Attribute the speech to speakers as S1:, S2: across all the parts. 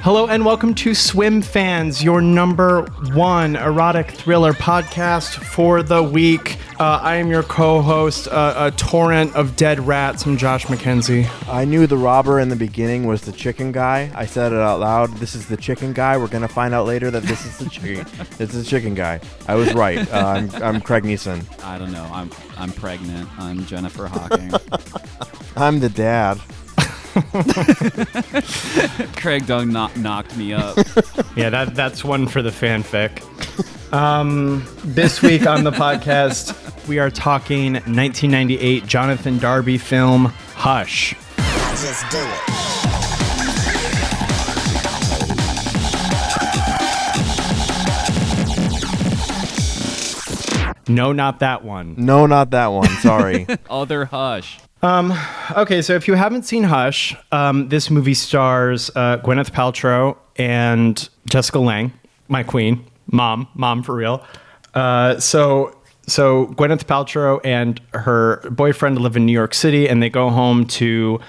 S1: Hello and welcome to SWIMFANS, your number one erotic thriller podcast for the week. I am your co-host, a torrent of dead rats. I'm Josh McKenzie.
S2: I knew the robber in the beginning was the chicken guy. I said it out loud. This is the chicken guy. We're going to find out later that this is the chicken. This is the chicken guy. I was right. I'm Craig Neeson.
S3: I don't know. I'm pregnant. I'm Jennifer Hawking.
S2: I'm the dad.
S3: Craig Dung knocked me up.
S1: Yeah, that's one for the fanfic. This week on the podcast, we are talking 1998 Jonathan Darby film, Hush.
S4: Just do it.
S1: No, not that one.
S2: No, not that one. Sorry.
S3: Other Hush.
S1: Okay, so if you haven't seen Hush, this movie stars Gwyneth Paltrow and Jessica Lange, my queen, mom for real. So Gwyneth Paltrow and her boyfriend live in New York City, and they go home to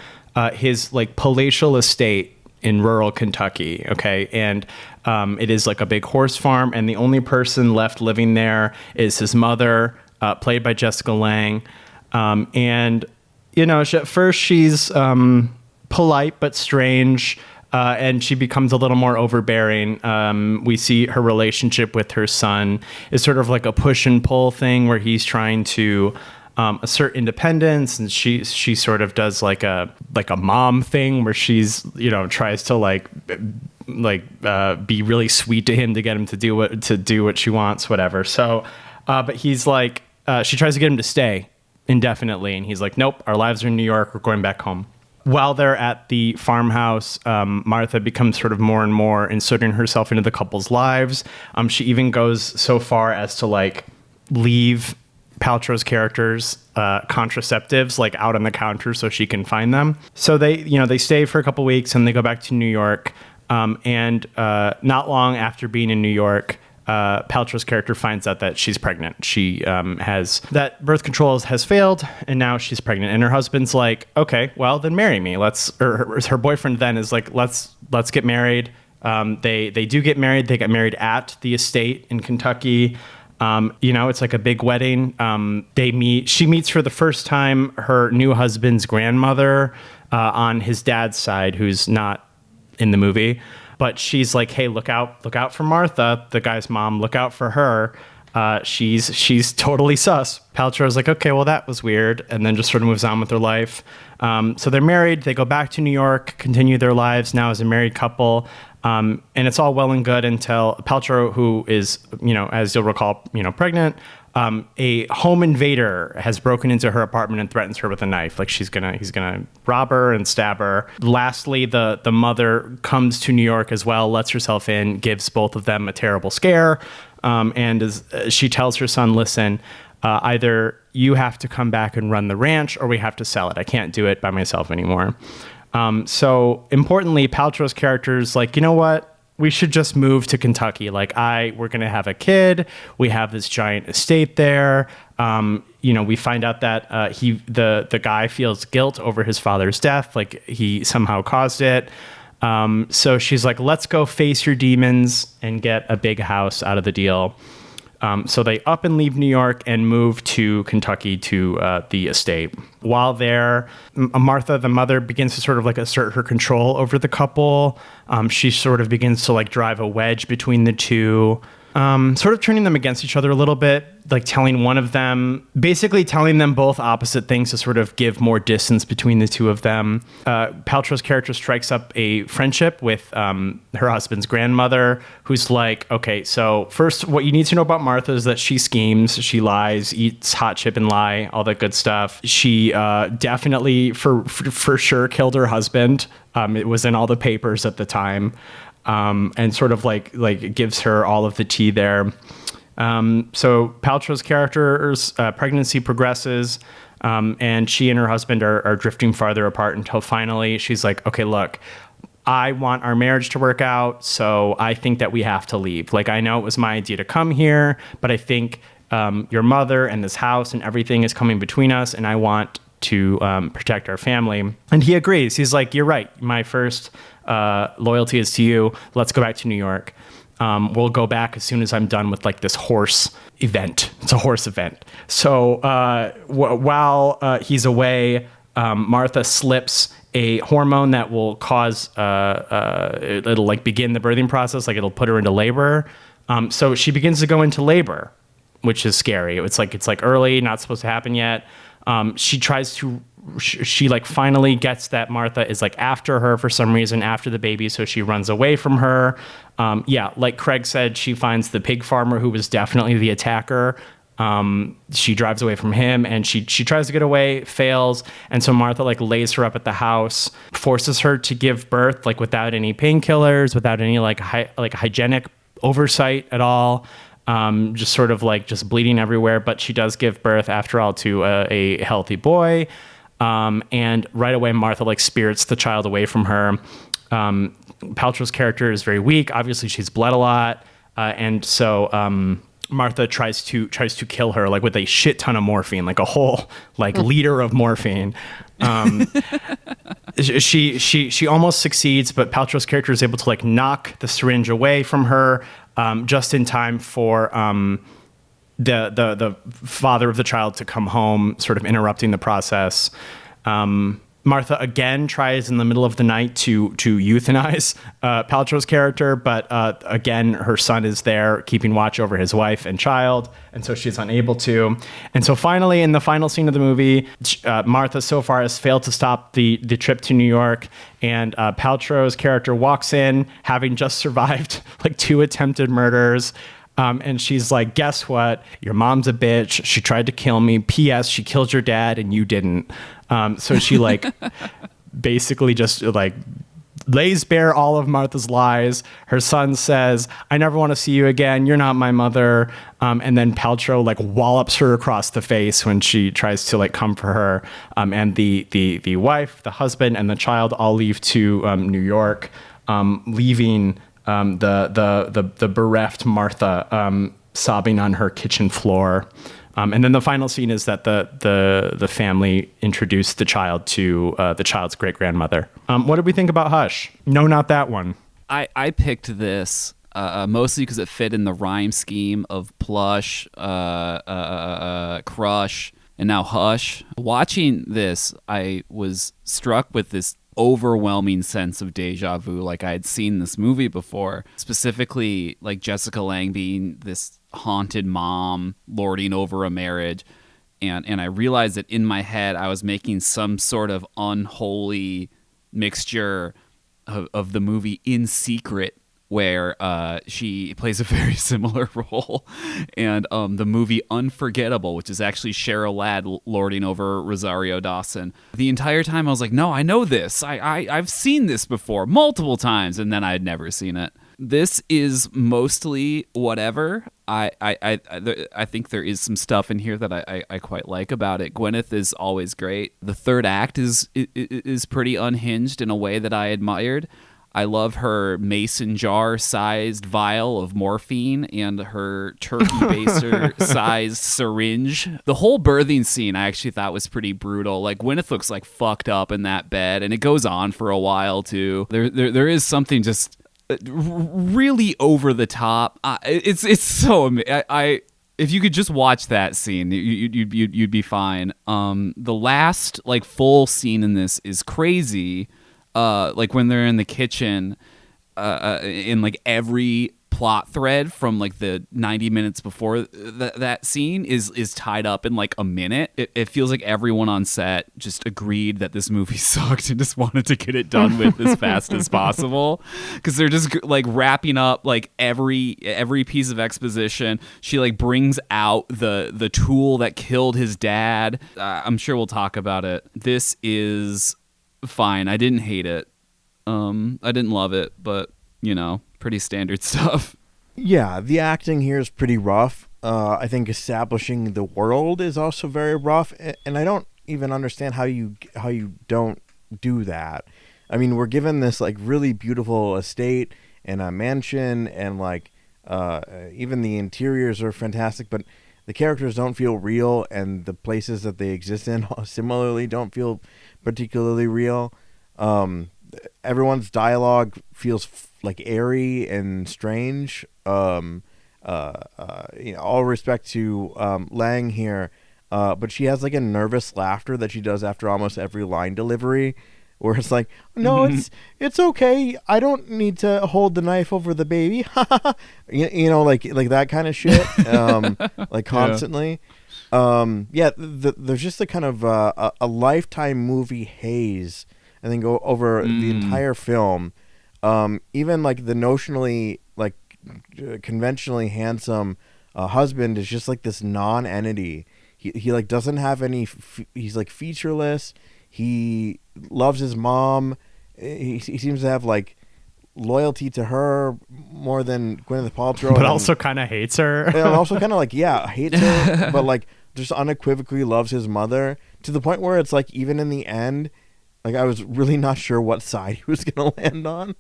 S1: his like palatial estate in rural Kentucky. Okay, and it is like a big horse farm, and the only person left living there is his mother, played by Jessica Lange, and you know, at first she's polite but strange, and she becomes a little more overbearing. We see her relationship with her son is sort of like a push and pull thing where he's trying to assert independence, and she sort of does like a mom thing where she's, you know, tries to be really sweet to him to get him to do what she wants, whatever. So, but he's like, she tries to get him to stay indefinitely, and he's like, nope, our lives are in New York, we're going back home. While they're at the farmhouse, Martha becomes sort of more and more inserting herself into the couple's lives. She even goes so far as to like leave Paltrow's characters contraceptives like out on the counter so she can find them. So they stay for a couple weeks and they go back to New York, and not long after being in New York, Paltrow's character finds out that she's pregnant. She has that birth control has failed, and now she's pregnant. And her husband's like, "Okay, well then marry me." Her boyfriend then is like, "Let's get married." They do get married. They get married at the estate in Kentucky. It's like a big wedding. They meet. She meets for the first time her new husband's grandmother on his dad's side, who's not in the movie. But she's like, hey, look out for Martha, the guy's mom. Look out for her. She's totally sus. Paltrow's like, okay, well, that was weird. And then just sort of moves on with their life. So they're married. They go back to New York, continue their lives now as a married couple. And it's all well and good until Paltrow, who is, as you'll recall, pregnant, a home invader has broken into her apartment and threatens her with a knife. Like he's gonna rob her and stab her. Lastly, the mother comes to New York as well, lets herself in, gives both of them a terrible scare. And she tells her son, listen, either you have to come back and run the ranch or we have to sell it. I can't do it by myself anymore. So importantly, Paltrow's character's like, you know what? We should just move to Kentucky. We're going to have a kid. We have this giant estate there. We find out that the guy feels guilt over his father's death. Like he somehow caused it. So she's like, let's go face your demons and get a big house out of the deal. So they up and leave New York and move to Kentucky to the estate. While there, Martha, the mother, begins to sort of like assert her control over the couple. She sort of begins to like drive a wedge between the two, sort of turning them against each other a little bit, like telling them both opposite things to sort of give more distance between the two of them. Paltrow's character strikes up a friendship with her husband's grandmother, who's like, okay, so first what you need to know about Martha is that she schemes, she lies, eats hot chip and lie, all that good stuff. She definitely for sure killed her husband. It was in all the papers at the time. And sort of like gives her all of the tea there. So Paltrow's character's pregnancy progresses, and she and her husband are drifting farther apart until finally she's like, okay, look, I want our marriage to work out, so I think that we have to leave. Like, I know it was my idea to come here, but I think your mother and this house and everything is coming between us, and I want to protect our family. And he agrees. He's like, you're right. My first loyalty is to you. Let's go back to New York. We'll go back as soon as I'm done with like this horse event. It's a horse event. So while he's away, Martha slips a hormone that will cause it'll like begin the birthing process, like it'll put her into labor. So she begins to go into labor, which is scary. It's like early, not supposed to happen yet. She like finally gets that Martha is like after her for some reason, after the baby, so she runs away from her. Like Craig said, she finds the pig farmer who was definitely the attacker. She drives away from him, and she tries to get away, fails, and so Martha like lays her up at the house, forces her to give birth like without any painkillers, without any like hygienic oversight at all. Just sort of like just bleeding everywhere, but she does give birth after all to a healthy boy. And right away, Martha like spirits the child away from her. Paltrow's character is very weak. Obviously, she's bled a lot, and so Martha tries to kill her like with a shit ton of morphine, like a whole like liter of morphine. She almost succeeds, but Paltrow's character is able to like knock the syringe away from her just in time for the father of the child to come home, sort of interrupting the process. Martha again tries in the middle of the night to euthanize Paltrow's character, but again, her son is there keeping watch over his wife and child, and so she's unable to. And so finally, in the final scene of the movie, Martha so far has failed to stop the trip to New York, and Paltrow's character walks in, having just survived like 2 attempted murders. And she's like, guess what? Your mom's a bitch. She tried to kill me. P.S. She killed your dad and you didn't. So she like basically just like lays bare all of Martha's lies. Her son says, I never want to see you again. You're not my mother. And then Paltrow like wallops her across the face when she tries to like come for her. And the wife, the husband, and the child all leave to New York, leaving the bereft Martha sobbing on her kitchen floor. And then the final scene is that the family introduced the child to the child's great-grandmother. What did we think about Hush? No, not that one.
S3: I picked this mostly because it fit in the rhyme scheme of Plush, Crush, and now Hush. Watching this, I was struck with this overwhelming sense of deja vu, like I had seen this movie before, specifically like Jessica Lange being this haunted mom lording over a marriage, and I realized that in my head I was making some sort of unholy mixture of the movie In Secret, where she plays a very similar role, and the movie Unforgettable, which is actually Cheryl Ladd lording over Rosario Dawson. The entire time I was like, no, I know this. I've seen this before multiple times, and then I had never seen it. This is mostly whatever. I think there is some stuff in here that I quite like about it. Gwyneth is always great. The third act is pretty unhinged in a way that I admired. I love her mason jar-sized vial of morphine and her turkey baster-sized syringe. The whole birthing scene I actually thought was pretty brutal. Like, Gwyneth looks like fucked up in that bed, and it goes on for a while, too. There is something just really over the top. It's so amazing. If you could just watch that scene, you'd be fine. The last like full scene in this is crazy. Like when they're in the kitchen, in like every plot thread from like the 90 minutes before that scene is tied up in like a minute. It feels like everyone on set just agreed that this movie sucked and just wanted to get it done with as fast as possible, because they're just like wrapping up like every piece of exposition. She like brings out the tool that killed his dad. I'm sure we'll talk about it. This is fine. I didn't hate it. I didn't love it, but you know, pretty standard stuff.
S2: Yeah, the acting here is pretty rough. I think establishing the world is also very rough, and I don't even understand how you don't do that. I mean, we're given this like really beautiful estate and a mansion, and like even the interiors are fantastic, but the characters don't feel real, and the places that they exist in similarly don't feel particularly real. Everyone's dialogue feels like airy and strange. All respect to Lang here, but she has like a nervous laughter that she does after almost every line delivery, where it's like, no, it's okay. I don't need to hold the knife over the baby. Like that kind of shit. Like constantly. There's just a kind of a Lifetime movie haze, I think, over the entire film. Even like the notionally like conventionally handsome husband is just like this non-entity. He like doesn't have any. He's like featureless. He loves his mom. He seems to have like loyalty to her more than Gwyneth Paltrow,
S1: but also kind of hates her.
S2: And also kind of like hates her, but like just unequivocally loves his mother, to the point where it's like even in the end, like I was really not sure what side he was gonna land on.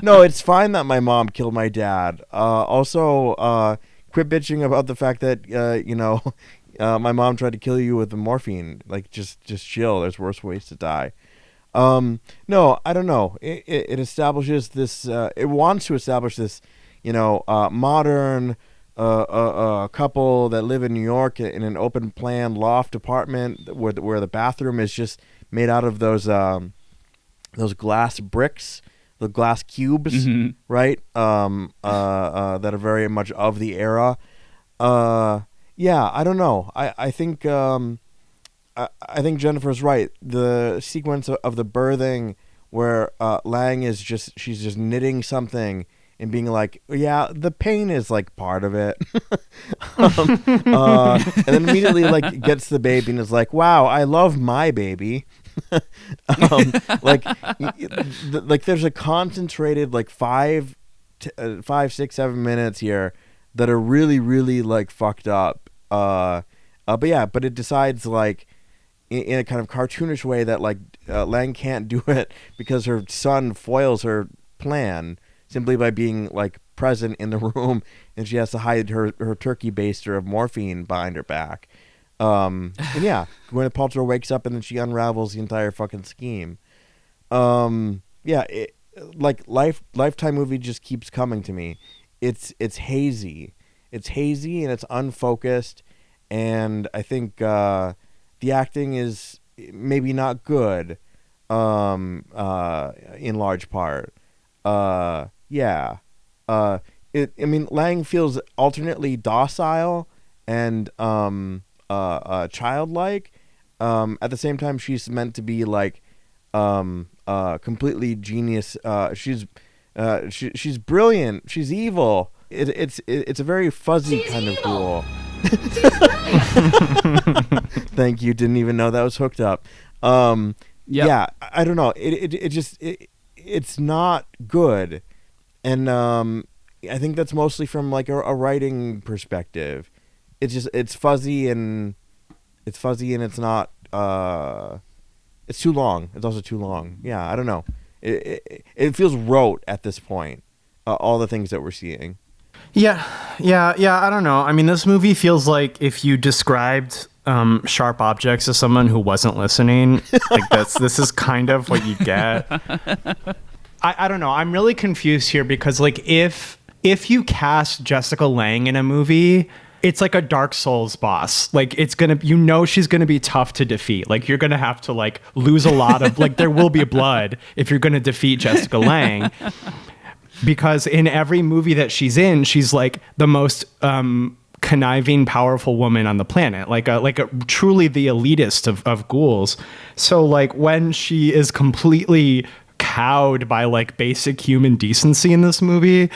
S2: No, it's fine that my mom killed my dad. Also, quit bitching about the fact that my mom tried to kill you with the morphine. Like, just chill. There's worse ways to die. No, I don't know. It establishes this. It wants to establish this, modern couple that live in New York in an open plan loft apartment where the bathroom is just made out of those glass bricks, the glass cubes, right? That are very much of the era. I don't know. I think I think Jennifer's right. The sequence of the birthing where Lang is she's just knitting something and being like, yeah, the pain is like part of it. And then immediately like gets the baby and is like, wow, I love my baby. Like there's a concentrated like 5, 6, 7 minutes here that are really, really like fucked up. But it decides like in a kind of cartoonish way that like Lang can't do it because her son foils her plan simply by being like present in the room, and she has to hide her turkey baster of morphine behind her back. Gwyneth Paltrow wakes up and then she unravels the entire fucking scheme. Lifetime movie just keeps coming to me. It's hazy. It's hazy and it's unfocused, and I think the acting is maybe not good in large part. Lang feels alternately docile and childlike. At the same time, she's meant to be like completely genius. She's brilliant. She's evil. It's a very fuzzy kind of ghoul. Thank you. Didn't even know that was hooked up. Yeah, I don't know. It's not good, and I think that's mostly from like a writing perspective. It's fuzzy and it's not. It's too long. It's also too long. Yeah, I don't know. It feels rote at this point. All the things that we're seeing.
S1: Yeah. I don't know. I mean, this movie feels like if you described sharp objects to someone who wasn't listening, like this is kind of what you get. I don't know. I'm really confused here because like if you cast Jessica Lange in a movie, it's like a Dark Souls boss. Like she's gonna be tough to defeat. Like you're gonna have to like lose a lot of like there will be blood if you're gonna defeat Jessica Lange. Because in every movie that she's in, she's like the most conniving, powerful woman on the planet, like a truly the elitist of ghouls. So like when she is completely cowed by like basic human decency in this movie,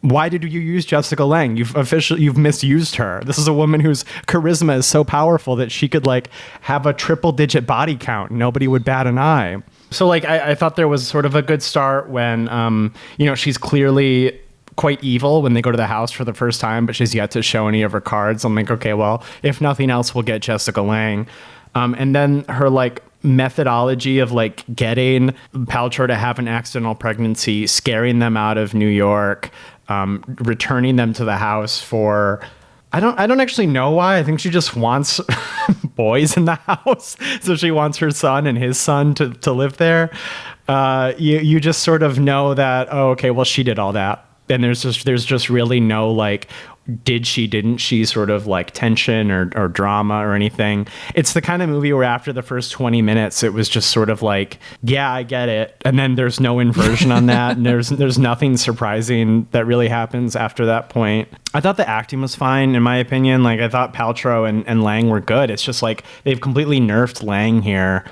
S1: why did you use Jessica Lange? You've misused her. This is a woman whose charisma is so powerful that she could like have a triple-digit body count and nobody would bat an eye. So like I thought there was sort of a good start when she's clearly quite evil when they go to the house for the first time, but she's yet to show any of her cards. I'm like, okay, well, if nothing else, we'll get Jessica Lange. And then her like methodology of like getting Paltrow to have an accidental pregnancy, scaring them out of New York, returning them to the house for, I don't actually know why. I think she just wants boys in the house. So she wants her son and his son to live there. You just sort of know that, oh, okay, well, she did all that. And there's just really no like, didn't she sort of like tension or drama or anything. It's the kind of movie where after the first 20 minutes, it was just sort of like, yeah, I get it. And then there's no inversion on that. And there's nothing surprising that really happens after that point. I thought the acting was fine, in my opinion. Like, I thought Paltrow and Lang were good. It's just like they've completely nerfed Lang here.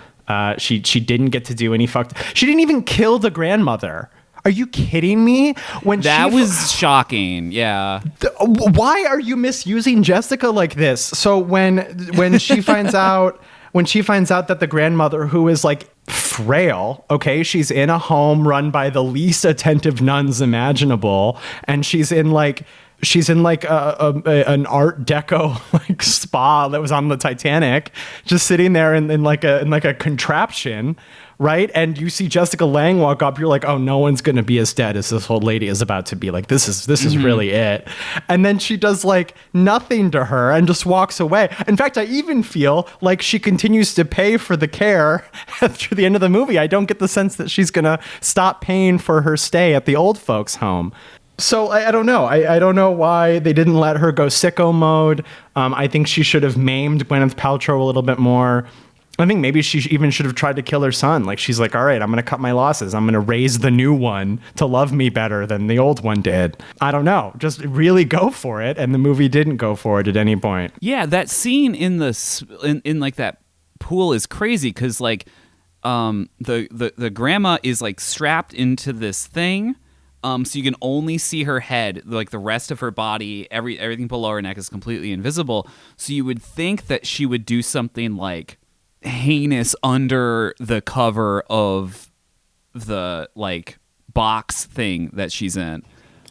S1: She didn't get to do any she didn't even kill the grandmother. Are you kidding me?
S3: That was shocking. Yeah.
S1: Why are you misusing Jessica like this? So when she finds out that the grandmother, who is like frail, okay, she's in a home run by the least attentive nuns imaginable, and she's in like an Art Deco like spa that was on the Titanic, just sitting there in like a contraption, right? And you see Jessica Lange walk up, you're like, oh, no one's gonna be as dead as this old lady is about to be. Like, this is really it. And then she does like nothing to her and just walks away. In fact, I even feel like she continues to pay for the care through the end of the movie. I don't get the sense that she's gonna stop paying for her stay at the old folks' home. So I don't know. I don't know why they didn't let her go sicko mode. I think she should have maimed Gwyneth Paltrow a little bit more. I think maybe she even should have tried to kill her son. Like, she's like, all right, I'm going to cut my losses. I'm going to raise the new one to love me better than the old one did. I don't know. Just really go for it. And the movie didn't go for it at any point.
S3: Yeah, that scene in like that pool is crazy because like the grandma is like strapped into this thing. So you can only see her head, like the rest of her body, everything below her neck is completely invisible. So you would think that she would do something like heinous under the cover of the like box thing that she's in.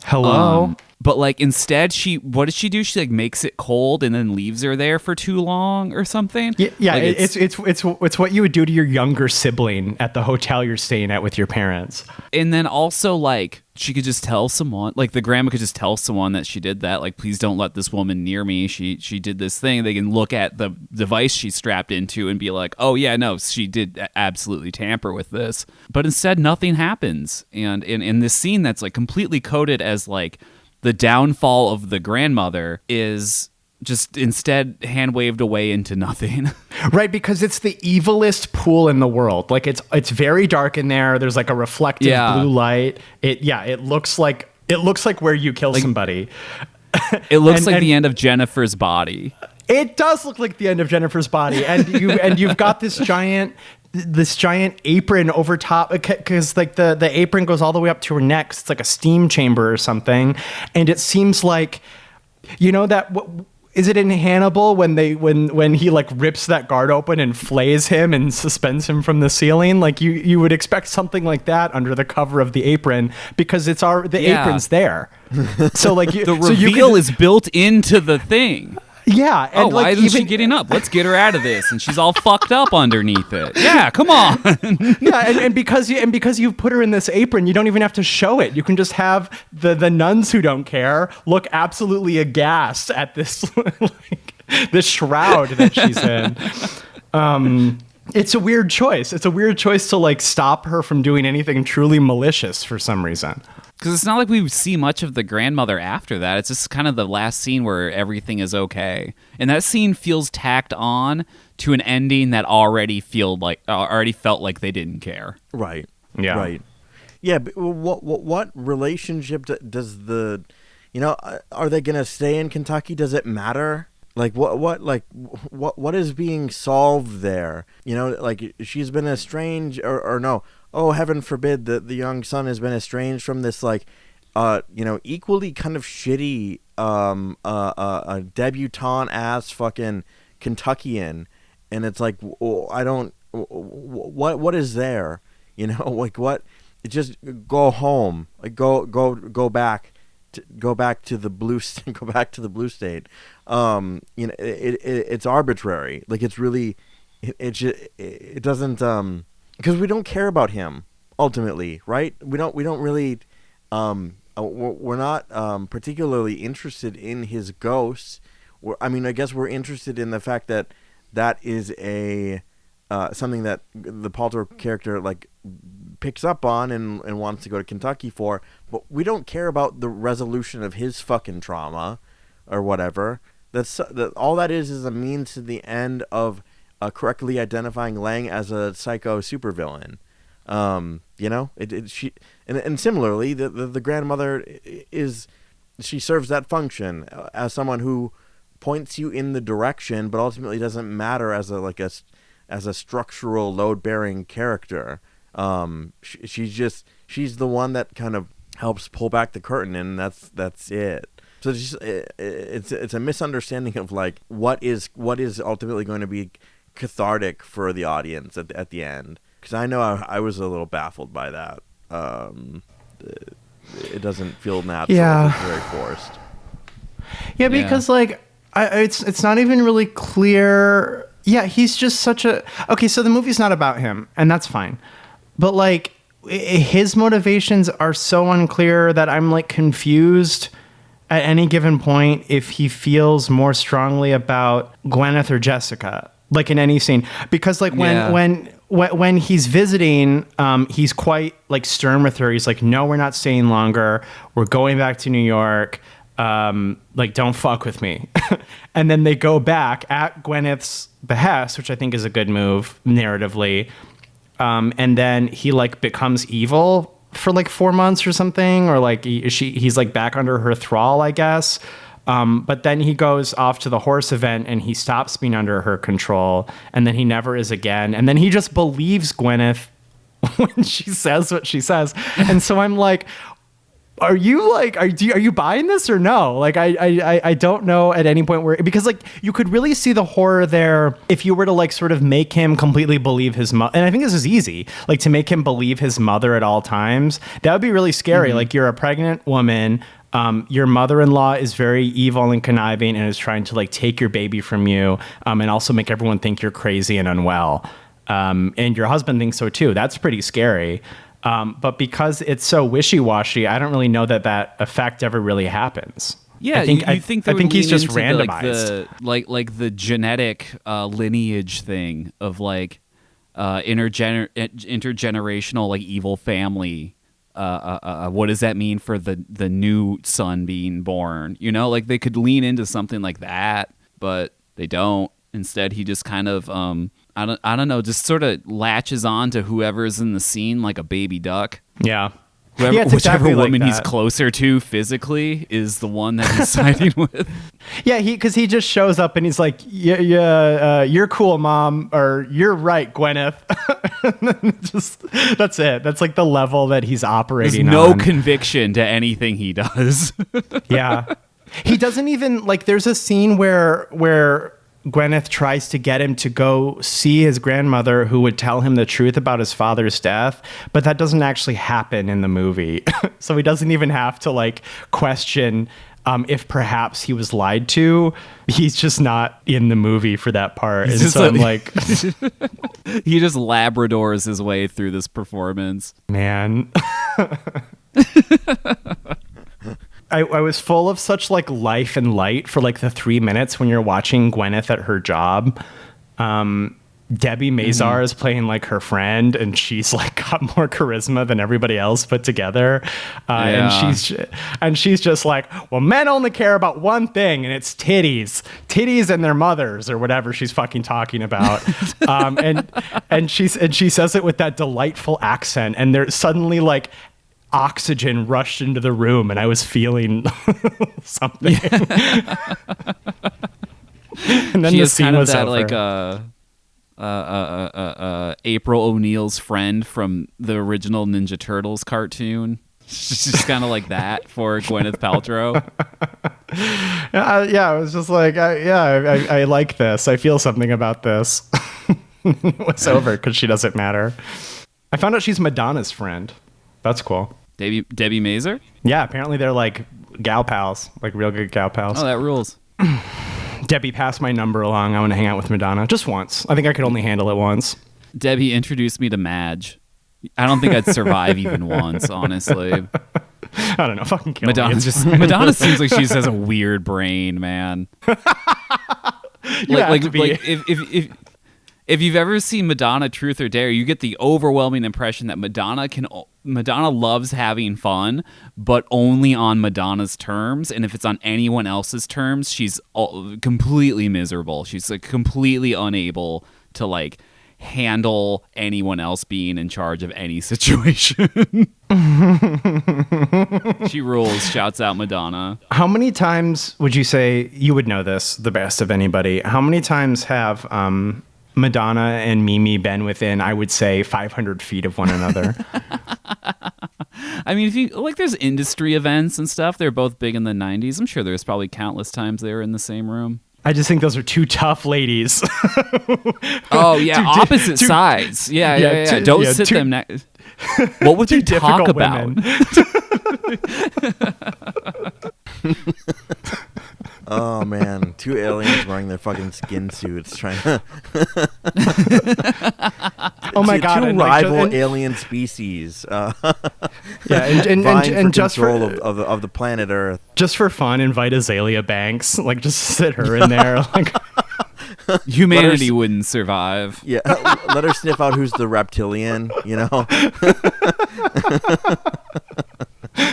S1: Hello.
S3: But like instead, what does she do? She like makes it cold and then leaves her there for too long or something.
S1: Yeah,
S3: like
S1: it's what you would do to your younger sibling at the hotel you're staying at with your parents.
S3: And then also like she could just tell someone, like the grandma could just tell someone that she did that. Like, please don't let this woman near me. She did this thing. They can look at the device she's strapped into and be like, oh yeah, no, she did absolutely tamper with this. But instead, nothing happens. And in this scene that's like completely coded as like the downfall of the grandmother is just instead hand waved away into nothing.
S1: Right, because it's the evilest pool in the world. Like it's very dark in there. There's like a reflective blue light. It looks like where you kill somebody.
S3: It looks like the end of Jennifer's Body.
S1: It does look like the end of Jennifer's Body, and you've got this giant apron over top, because like the apron goes all the way up to her neck. It's like a steam chamber or something, and it seems like, you know, that is it in Hannibal when he like rips that guard open and flays him and suspends him from the ceiling? Like you would expect something like that under the cover of the apron, because the apron's there. So like
S3: the reveal is built into the thing.
S1: Yeah. And
S3: why isn't she getting up? Let's get her out of this. And she's all fucked up underneath it. Yeah, come on.
S1: Yeah, and because you put her in this apron, you don't even have to show it. You can just have the nuns who don't care look absolutely aghast at this this shroud that she's in. It's a weird choice. It's a weird choice to like stop her from doing anything truly malicious for some reason.
S3: Because it's not like we see much of the grandmother after that. It's just kind of the last scene where everything is okay. And that scene feels tacked on to an ending that already felt like they didn't care.
S2: Right.
S1: Yeah.
S2: Right. Yeah. But what relationship does are they going to stay in Kentucky? Does it matter? Like what is being solved there? You know, like she's been estranged or no. Oh, heaven forbid that the young son has been estranged from this, like, equally kind of shitty, debutante-ass fucking Kentuckian. And it's like, what is there? You know, like what? Just go home. Like go back to the blue state. It's arbitrary. Like it's really, it doesn't, because we don't care about him ultimately, right? We don't really we're not particularly interested in his ghosts. I guess we're interested in the fact that that is a something that the Paltrow character like picks up on and wants to go to Kentucky for, but we don't care about the resolution of his fucking trauma or whatever. All that is a means to the end of correctly identifying Lang as a psycho supervillain. And similarly, the grandmother she serves that function as someone who points you in the direction, but ultimately doesn't matter as a structural load bearing character. She's the one that kind of helps pull back the curtain, and that's it. So it's a misunderstanding of like what is ultimately going to be cathartic for the audience at the end. Because I know I was a little baffled by that. It doesn't feel natural.
S1: Yeah.
S2: It's very forced.
S1: Yeah, because like it's not even really clear. Yeah, he's just such a... Okay, so the movie's not about him, and that's fine. But like his motivations are so unclear that I'm like confused at any given point if he feels more strongly about Gwyneth or Jessica, like in any scene. Because like when he's visiting, he's quite like stern with her. He's like, no, we're not staying longer. We're going back to New York. Like, don't fuck with me. And then they go back at Gwyneth's behest, which I think is a good move narratively. And then he like becomes evil for like 4 months or something, or like he's like back under her thrall, I guess. But then he goes off to the horse event and he stops being under her control, and then he never is again. And then he just believes Gwyneth when she says what she says. And so I'm like, are you buying this or no? Like, I don't know at any point where, because like you could really see the horror there if you were to like sort of make him completely believe his mother. And I think this is easy, like to make him believe his mother at all times. That would be really scary. Like you're a pregnant woman. Your mother-in-law is very evil and conniving and is trying to like take your baby from you, and also make everyone think you're crazy and unwell. And your husband thinks so too. That's pretty scary. But because it's so wishy-washy, I don't really know that effect ever really happens.
S3: Yeah, I think
S1: he's just randomized,
S3: like the genetic lineage thing of like intergenerational like evil family. What does that mean for the new son being born? You know, like they could lean into something like that, but they don't. Instead, he just kind of I don't know, just sort of latches on to whoever's in the scene like a baby duck.
S1: Yeah.
S3: Whichever
S1: exactly
S3: woman
S1: like
S3: he's closer to physically is the one that he's siding with.
S1: Yeah, because he just shows up and he's like, yeah, you're cool, Mom, or you're right, Gwyneth. Just that's it. That's like the level that he's operating.
S3: There's no conviction to anything he does.
S1: Yeah, he doesn't even like. There's a scene where Gwyneth tries to get him to go see his grandmother, who would tell him the truth about his father's death, but that doesn't actually happen in the movie. So he doesn't even have to like question if perhaps he was lied to. He's just not in the movie for that part. And so I'm like,
S3: he just Labradors his way through this performance.
S1: Man. I was full of such like life and light for like the 3 minutes when you're watching Gwyneth at her job. Debbie Mazar is playing like her friend, and she's like got more charisma than everybody else put together. And she's just like, well, men only care about one thing, and it's titties and their mothers, or whatever she's fucking talking about. And she says it with that delightful accent, and there's suddenly like oxygen rushed into the room, and I was feeling something. Yeah. And then
S3: she
S1: the
S3: is
S1: scene
S3: kind of
S1: was
S3: that
S1: over.
S3: like April O'Neil's friend from the original Ninja Turtles cartoon. She's just kind of like that for Gwyneth Paltrow.
S1: Yeah, I was just like, I like this. I feel something about this. It's over because she doesn't matter. I found out she's Madonna's friend. That's cool.
S3: Debbie Mazar?
S1: Yeah, apparently they're like gal pals, like real good gal pals.
S3: Oh, that rules.
S1: Debbie, pass my number along. I want to hang out with Madonna just once. I think I could only handle it once.
S3: Debbie introduced me to Madge. I don't think I'd survive even once, honestly.
S1: I don't know. Fucking kill
S3: Madonna
S1: me.
S3: Madonna seems like she just has a weird brain, man. If you've ever seen Madonna Truth or Dare, you get the overwhelming impression that Madonna loves having fun, but only on Madonna's terms. And if it's on anyone else's terms, she's completely miserable. She's like completely unable to like handle anyone else being in charge of any situation. She rules. Shouts out Madonna.
S1: How many times would you say, you would know this the best of anybody, how many times have Madonna and Mimi been within, I would say, 500 feet of one another?
S3: I mean, if you like, there's industry events and stuff. They're both big in the 90s. I'm sure there's probably countless times they were in the same room.
S1: I just think those are two tough ladies.
S3: Oh, yeah. Opposite sides. Yeah. Don't sit them next. What would they talk about?
S2: Oh man, two aliens wearing their fucking skin suits trying to.
S1: Oh my god!
S2: Two rival alien species.
S1: And just
S2: control of the planet Earth.
S1: Just for fun, invite Azalea Banks. Like, just sit her in there. Like,
S3: humanity wouldn't survive.
S2: Yeah, let her sniff out who's the reptilian. You know.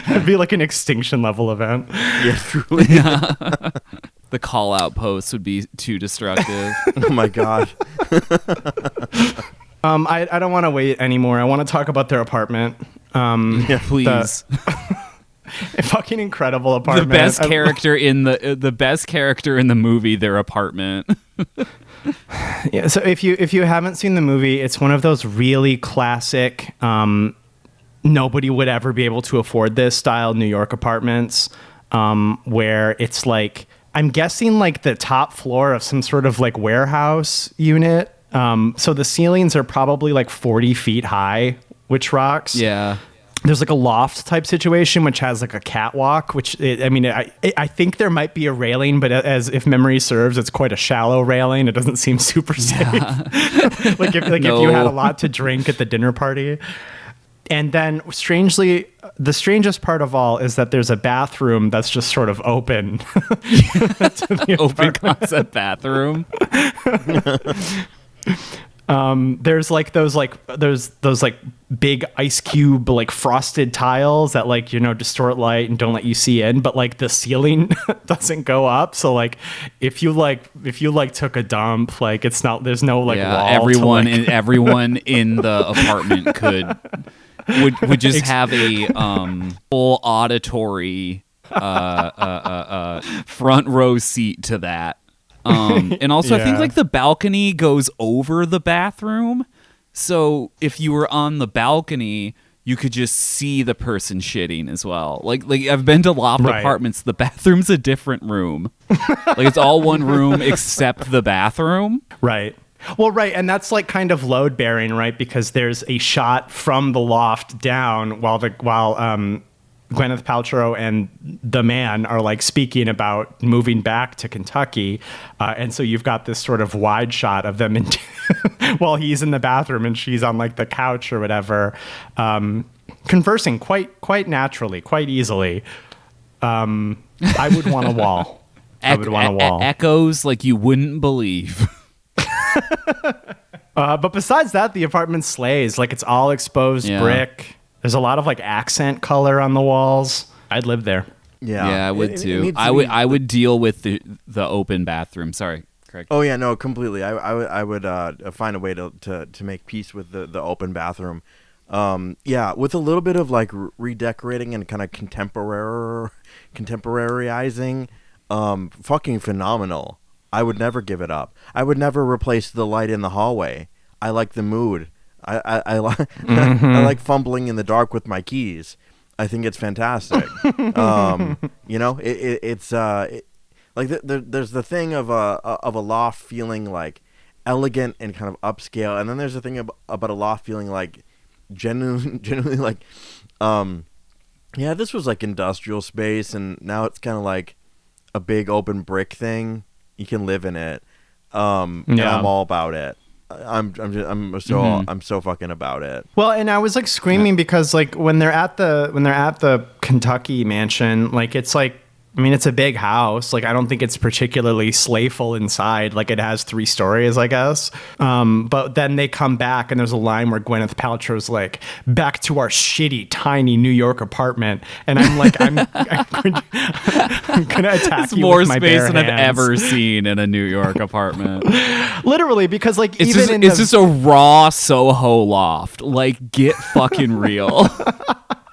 S1: It'd be like an extinction level event.
S2: Yeah, truly.
S3: Yeah. The call out posts would be too destructive.
S2: Oh my god.
S1: I don't want to wait anymore. I want to talk about their apartment.
S3: Yeah, please.
S1: A fucking incredible apartment.
S3: The best character in the movie, their apartment.
S1: Yeah. So if you haven't seen the movie, it's one of those really classic. Nobody would ever be able to afford this style New York apartments, where it's like, I'm guessing like the top floor of some sort of like warehouse unit. So the ceilings are probably like 40 feet high, which rocks.
S3: Yeah.
S1: There's like a loft type situation, which has like a catwalk, I think there might be a railing, but as if memory serves, it's quite a shallow railing. It doesn't seem super safe. If you had a lot to drink at the dinner party. And then, strangely, the strangest part of all is that there's a bathroom that's just sort of open.
S3: Open concept bathroom.
S1: There's like those big ice cube like frosted tiles that distort light and don't let you see in, but like the ceiling doesn't go up. So like if you took a dump, like there's no like wall.
S3: Everyone in the apartment would just have a full auditory front row seat to that. And also, I think like the balcony goes over the bathroom. So if you were on the balcony, you could just see the person shitting as well. Like I've been to loft apartments. The bathroom's a different room. Like it's all one room except the bathroom.
S1: Right. Well, right. And that's like kind of load bearing, right? Because there's a shot from the loft down while Gwyneth Paltrow and the man are like speaking about moving back to Kentucky. And so you've got this sort of wide shot of them while he's in the bathroom and she's on like the couch or whatever, conversing quite naturally, quite easily. I would want a wall. I would want a wall.
S3: Echoes like you wouldn't believe.
S1: But besides that, the apartment slays. Like it's all exposed brick. There's a lot of like accent color on the walls. I'd live there.
S3: Yeah, I would too. I would deal with the open bathroom. Sorry, Craig.
S2: Oh yeah, no, completely. I would find a way to make peace with the open bathroom. Yeah, with a little bit of like redecorating and kind of contemporaryizing. Fucking phenomenal. I would never give it up. I would never replace the light in the hallway. I like the mood. I like I like fumbling in the dark with my keys. I think it's fantastic. It's like there's the thing of a loft feeling like elegant and kind of upscale, and then there's the thing about a loft feeling like genuinely like this was like industrial space, and now it's kind of like a big open brick thing. You can live in it. And I'm all about it. I'm so fucking about it.
S1: Well, and I was like screaming because like when they're at the Kentucky mansion, like it's like, I mean, it's a big house. Like, I don't think it's particularly slayful inside. Like, it has 3 stories, I guess. But then they come back, and there's a line where Gwyneth Paltrow's like, "Back to our shitty, tiny New York apartment." And I'm like, I'm going to attack
S3: It's
S1: you
S3: more
S1: with my
S3: space
S1: bare
S3: than I've
S1: hands.
S3: ever seen in a New York apartment.
S1: Literally, because like
S3: It's
S1: even
S3: just, it's just a raw Soho loft. Like, get fucking real.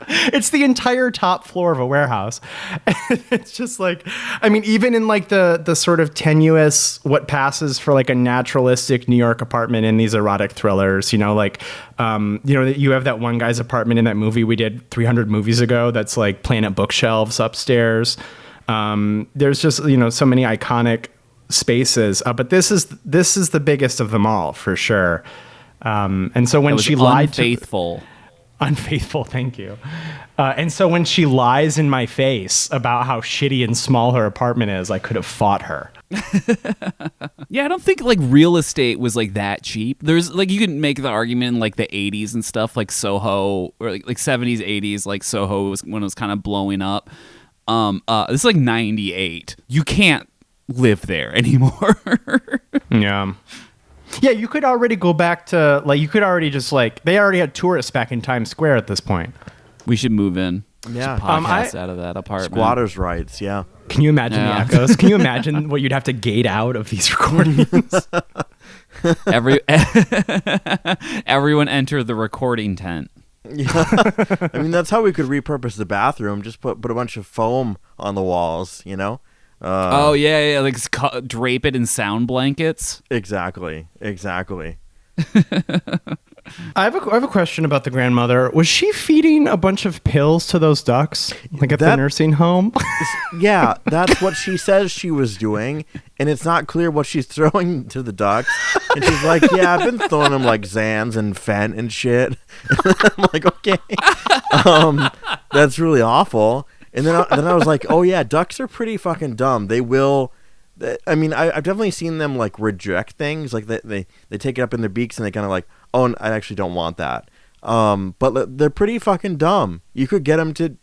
S1: it's the entire top floor of a warehouse. It's just like, I mean, even in like the sort of tenuous, what passes for like a naturalistic New York apartment in these erotic thrillers, you know, like, you have that one guy's apartment in that movie we did 300 movies ago. That's like Planet Bookshelves upstairs. There's just, so many iconic spaces, but this is the biggest of them all for sure. And so when she lied unfaithful, thank you. And so when she lies in my face about how shitty and small her apartment is, I could have fought her.
S3: Yeah, I don't think like real estate was like that cheap. There's like, you can make the argument in like the 80s and stuff, like Soho, or like 70s, 80s, like Soho was when it was kind of blowing up. This is like 98. You can't live there anymore.
S1: Yeah. Yeah, you could already go back to, like, you could already just, like, they already had tourists back in Times Square at this point.
S3: We should move in.
S2: Yeah.
S3: Podcast out of that apartment.
S2: Squatters' rights, yeah.
S1: Can you imagine the echoes? Can you imagine what you'd have to gate out of these recordings?
S3: Everyone enter the recording tent.
S2: Yeah. I mean, that's how we could repurpose the bathroom. Just put a bunch of foam on the walls, you know?
S3: Yeah, like drape it in sound blankets.
S2: Exactly.
S1: I have a question about the grandmother. Was she feeding a bunch of pills to those ducks, like at the nursing home?
S2: Yeah, that's what she says she was doing, and it's not clear what she's throwing to the ducks. And she's like, "Yeah, I've been throwing them like Zans and Fent and shit." I'm like, "Okay, that's really awful." And then I was like, "Oh yeah, ducks are pretty fucking dumb. They will." I mean, I've definitely seen them like reject things, like they take it up in their beaks and they kind of like, "Oh, I actually don't want that." But they're pretty fucking dumb. You could get them to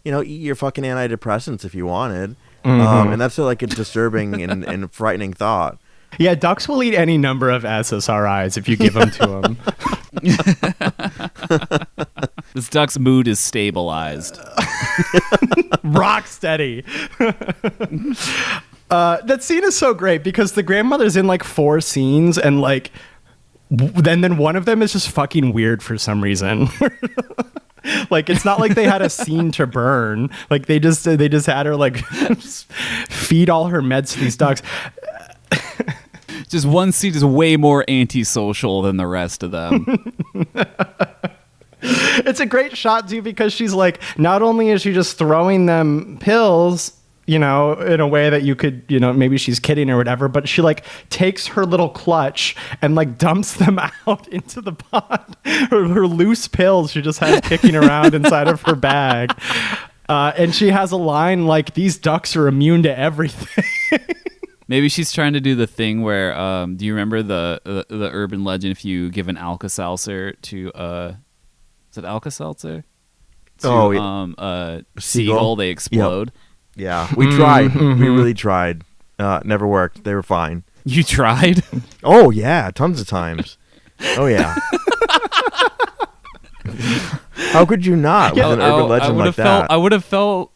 S2: eat your fucking antidepressants if you wanted, and that's like a disturbing and frightening thought.
S1: Yeah, ducks will eat any number of SSRIs if you give them to them.
S3: This duck's mood is stabilized.
S1: Rock steady. That scene is so great because the grandmother's in like 4 scenes and like then one of them is just fucking weird for some reason. Like, it's not like they had a scene to burn. Like they just had her like feed all her meds to these ducks.
S3: Just one scene is way more antisocial than the rest of them.
S1: It's a great shot too because she's like, not only is she just throwing them pills, in a way that you could, maybe she's kidding or whatever, but she like takes her little clutch and like dumps them out into the pot. Her loose pills she just has kicking around inside of her bag. And she has a line like, "These ducks are immune to everything."
S3: Maybe she's trying to do the thing where, do you remember the urban legend if you give an Alka-Seltzer to, is it Alka-Seltzer? To, seagull, they explode.
S2: Yep. Yeah, we tried. We really tried. Never worked. They were fine.
S3: You tried?
S2: Oh, yeah, tons of times. Oh, yeah. How could you not with an urban legend like that?
S3: I would have felt...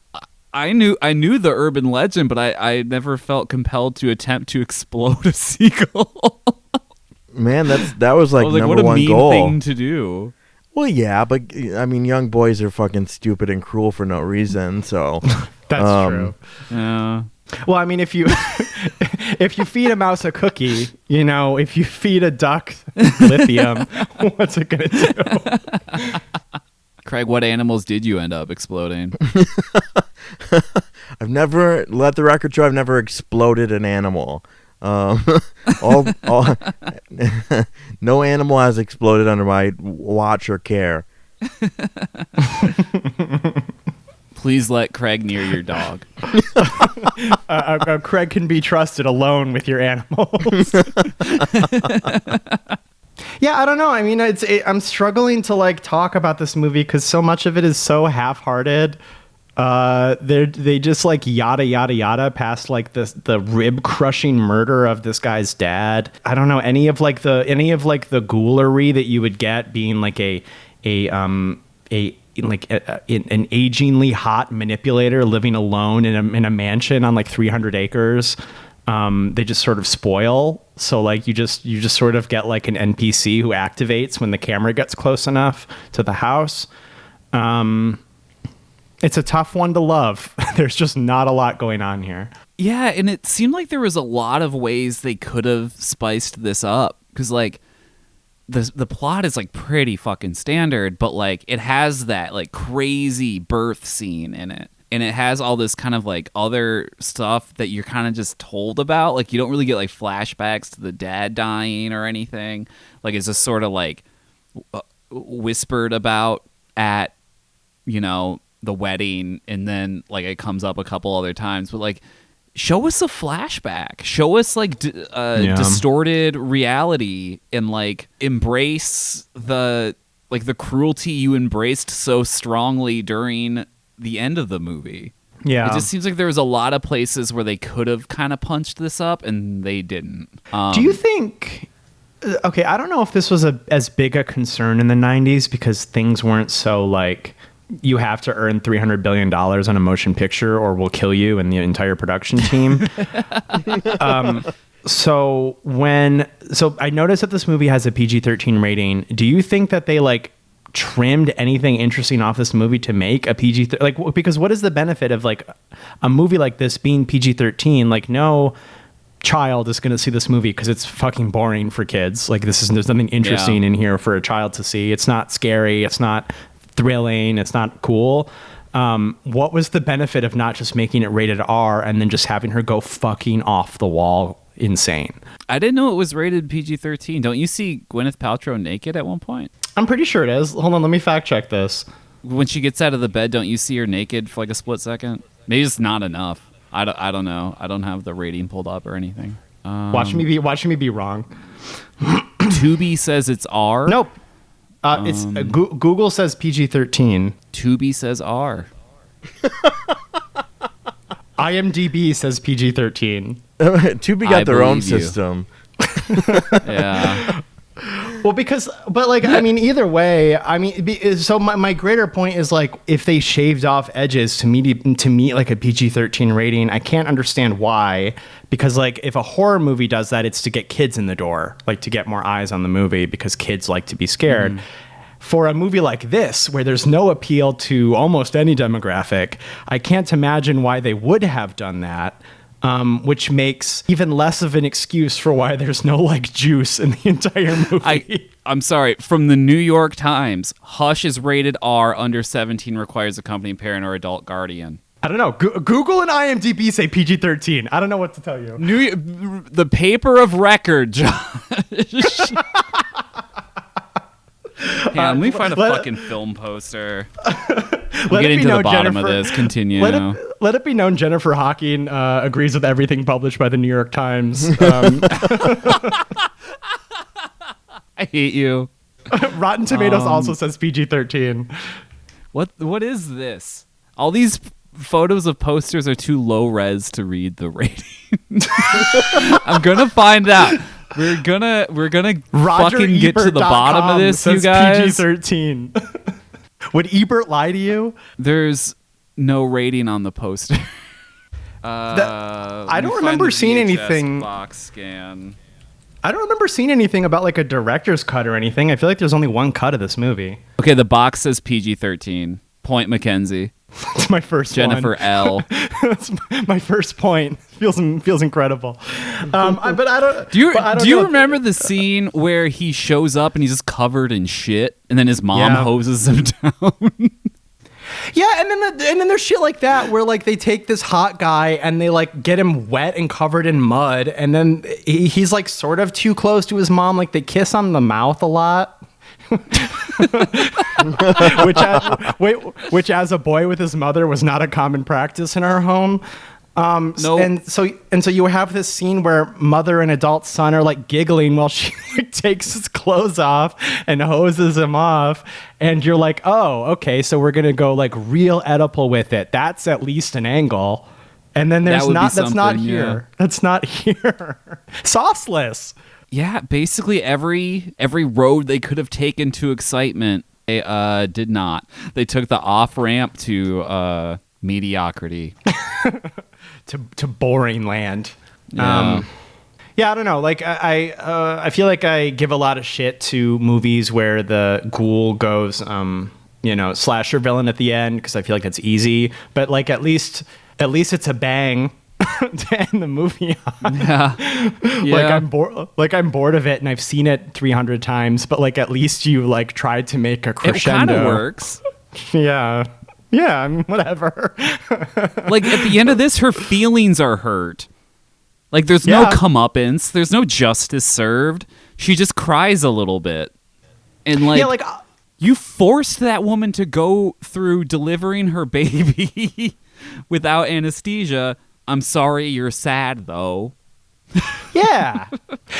S3: I knew the urban legend, but I never felt compelled to attempt to explode a seagull.
S2: Man, that was like number
S3: what a
S2: one
S3: mean
S2: goal.
S3: Thing to do.
S2: Well, yeah, but I mean, young boys are fucking stupid and cruel for no reason. So
S1: that's true.
S3: Yeah.
S1: Well, I mean, if you feed a mouse a cookie, if you feed a duck lithium, what's it gonna do?
S2: Craig,
S3: what animals did you end up exploding?
S2: I've never, let the record show, I've never exploded an animal. No animal has exploded under my watch or care.
S3: Please let Craig near your dog.
S1: Craig can be trusted alone with your animals. Yeah, I don't know. I mean, I'm struggling to like talk about this movie because so much of it is so half-hearted. They just like yada yada yada past like the rib crushing murder of this guy's dad. I don't know any of like the ghoulery that you would get being like an agingly hot manipulator living alone in a mansion on like 300 acres. They just sort of spoil. So like you just sort of get like an NPC who activates when the camera gets close enough to the house. It's a tough one to love. There's just not a lot going on here.
S3: Yeah, and it seemed like there was a lot of ways they could have spiced this up, because like the plot is like pretty fucking standard, but like it has that like crazy birth scene in it. And it has all this kind of like other stuff that you're kind of just told about. Like you don't really get like flashbacks to the dad dying or anything. Like it's just sort of like whispered about at, you know, the wedding, and then like it comes up a couple other times. But like, show us a flashback. Show us like distorted reality, and like embrace the cruelty you embraced so strongly during the end of the movie. Yeah, it just seems like there was a lot of places where they could have kind of punched this up and they didn't.
S1: Do you think? Okay, I don't know if this was as big a concern in the 90s because things weren't so like you have to earn $300 billion on a motion picture or we'll kill you and the entire production team. So I noticed that this movie has a PG-13 rating. Do you think that they like trimmed anything interesting off this movie to make a PG-13? Like, because what is the benefit of like a movie like this being PG-13? Like, no child is going to see this movie because it's fucking boring for kids. Like, there's nothing interesting in here for a child to see. It's not scary. It's not thrilling. It's not cool. What was the benefit of not just making it rated R and then just having her go fucking off the wall insane?
S3: I didn't know it was rated PG-13. Don't you see Gwyneth Paltrow naked at one point?
S1: I'm pretty sure it is. Hold on, let me fact check this.
S3: When she gets out of the bed, don't you see her naked for like a split second? Maybe it's not enough. I don't know. I don't have the rating pulled up or anything.
S1: Watch me be wrong.
S3: Tubi says it's R.
S1: Nope. It's Google says PG-13.
S3: Tubi says R.
S1: IMDb says PG-13.
S2: Tubi got their own system.
S3: Yeah.
S1: Well, but like, I mean, either way, I mean, so my greater point is like, if they shaved off edges to meet like a PG-13 rating, I can't understand why. Because like, if a horror movie does that, it's to get kids in the door, like to get more eyes on the movie because kids like to be scared. Mm. For a movie like this, where there's no appeal to almost any demographic, I can't imagine why they would have done that. Which makes even less of an excuse for why there's no like juice in the entire movie.
S3: I'm sorry. From the New York Times, Hush is rated R, under 17 requires accompanying parent or adult guardian.
S1: I don't know. Google and IMDb say PG-13. I don't know what to tell you.
S3: The paper of record, Josh. Let me find a fucking film poster. We're getting to the bottom of this. Continue.
S1: Let it be known Jennifer Hawking agrees with everything published by the New York Times.
S3: I hate you.
S1: Rotten Tomatoes also says PG-13.
S3: What is this? All these photos of posters are too low res to read the rating. I'm gonna find out. We're gonna fucking get to the bottom of this, you guys.
S1: PG-13. Would Ebert lie to you?
S3: There's no rating on the poster.
S1: I don't remember seeing anything.
S3: Box scan.
S1: I don't remember seeing anything about like a director's cut or anything. I feel like there's only one cut of this movie.
S3: Okay, the box says PG-13. Point Mackenzie.
S1: That's my first
S3: Jennifer
S1: one.
S3: L.
S1: That's my first point. Feels incredible. But I don't.
S3: Do you remember the scene where he shows up and he's just covered in shit, and then his mom hoses him down?
S1: Yeah, and then there's shit like that where like they take this hot guy and they like get him wet and covered in mud, and then he's like sort of too close to his mom. Like they kiss on the mouth a lot. which as a boy with his mother was not a common practice in our home.
S3: Nope.
S1: And so you have this scene where mother and adult son are like giggling while she like takes his clothes off and hoses him off, and you're like, oh, okay, so we're gonna go like real Oedipal with it. That's at least an angle. And then that's not here. That's not here. Sauceless.
S3: Yeah, basically every road they could have taken to excitement, they did not. They took the off ramp to mediocrity.
S1: to boring land.
S3: Yeah.
S1: Yeah, I don't know. Like I feel like I give a lot of shit to movies where the ghoul goes, slasher villain at the end, because I feel like that's easy. But like at least it's a bang to end the movie on.
S3: Yeah.
S1: Like I'm bored of it, and I've seen it 300 times. But like at least you like tried to make a crescendo.
S3: It kind of works.
S1: Yeah. Yeah, I mean, whatever.
S3: Like, at the end of this, her feelings are hurt. Like, there's no comeuppance. There's no justice served. She just cries a little bit. And, like, you forced that woman to go through delivering her baby without anesthesia. I'm sorry, you're sad, though.
S1: Yeah.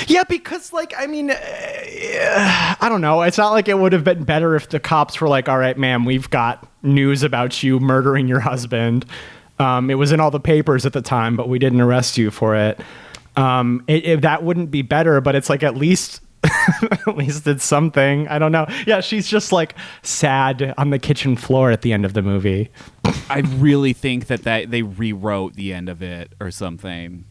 S1: Yeah, because, like, I mean, I don't know. It's not like it would have been better if the cops were like, all right, ma'am, we've got news about you murdering your husband. It was in all the papers at the time, but we didn't arrest you for it. That wouldn't be better, but it's like at least it's something. I don't know. Yeah, she's just like sad on the kitchen floor at the end of the movie.
S3: I really think that they rewrote the end of it or something.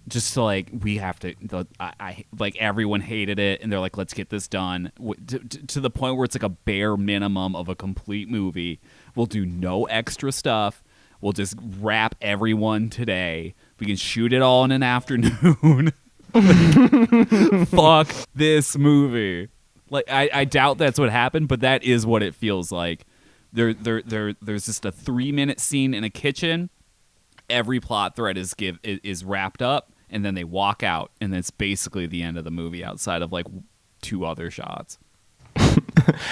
S3: Just so, like, we have to, I like, everyone hated it, and they're like, let's get this done to the point where it's like a bare minimum of a complete movie. We'll do no extra stuff. We'll just wrap everyone today. We can shoot it all in an afternoon. Fuck this movie. Like, I doubt that's what happened, but that is what it feels like. There's just a 3-minute scene in a kitchen. Every plot thread is wrapped up. And then they walk out, and that's basically the end of the movie outside of, like, 2 other shots.